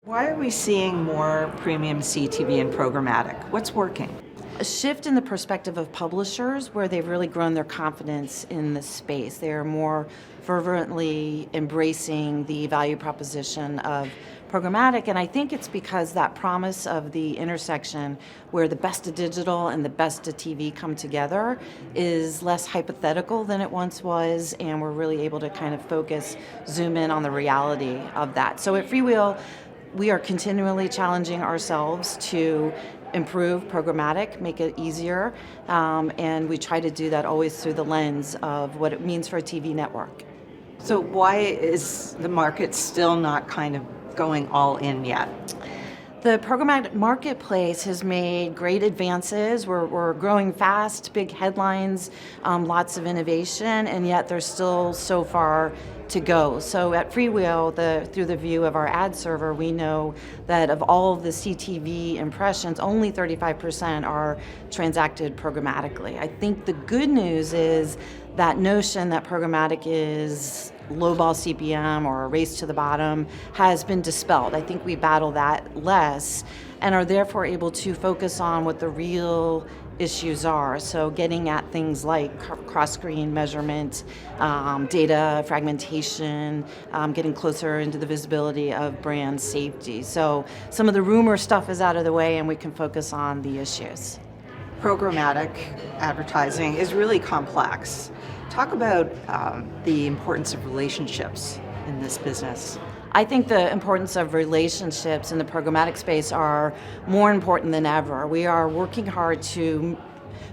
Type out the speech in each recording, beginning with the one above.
Why are we seeing more premium CTV and programmatic? What's working? A shift in the perspective of publishers where they've really grown their confidence in the space. They are more fervently embracing the value proposition of programmatic, and I think it's because that promise of the intersection where the best of digital and the best of TV come together is less hypothetical than it once was, and we're really able to kind of zoom in on the reality of that. So at FreeWheel, we are continually challenging ourselves to improve programmatic, make it easier, and we try to do that always through the lens of what it means for a TV network. So why is the market still not kind of going all in yet? The programmatic marketplace has made great advances. We're growing fast, big headlines, lots of innovation, and yet there's still so far to go. So at FreeWheel, through the view of our ad server, we know that of all of the CTV impressions, only 35% are transacted programmatically. I think the good news is that notion that programmatic is lowball CPM or a race to the bottom has been dispelled. I think we battle that less and are therefore able to focus on what the real issues are. So getting at things like cross-screen measurement, data fragmentation, getting closer into the visibility of brand safety. So some of the rumor stuff is out of the way and we can focus on the issues. Programmatic advertising is really complex. Talk about the importance of relationships in this business. I think the importance of relationships in the programmatic space are more important than ever. We are working hard to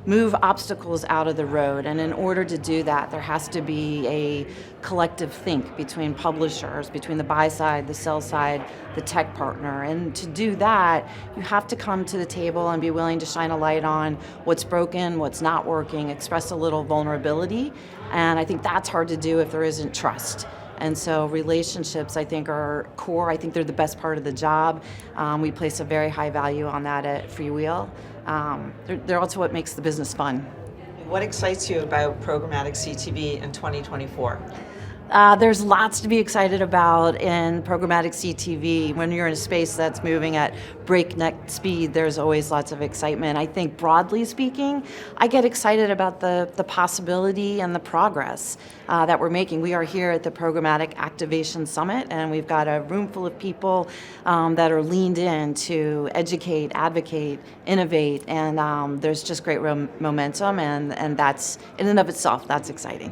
move obstacles out of the road, and in order to do that, there has to be a collective think between publishers, between the buy side, the sell side, the tech partner. And to do that, you have to come to the table and be willing to shine a light on what's broken, what's not working, express a little vulnerability, and I think that's hard to do if there isn't trust. And so relationships, I think, are core. I think they're the best part of the job. We place a very high value on that at FreeWheel. They're also what makes the business fun. What excites you about programmatic CTV in 2024? There's lots to be excited about in programmatic CTV. When you're in a space that's moving at breakneck speed, there's always lots of excitement. I think broadly speaking, I get excited about the possibility and the progress that we're making. We are here at the Programmatic Activation Summit, and we've got a room full of people that are leaned in to educate, advocate, innovate, and there's just great momentum, and that's, in and of itself, that's exciting.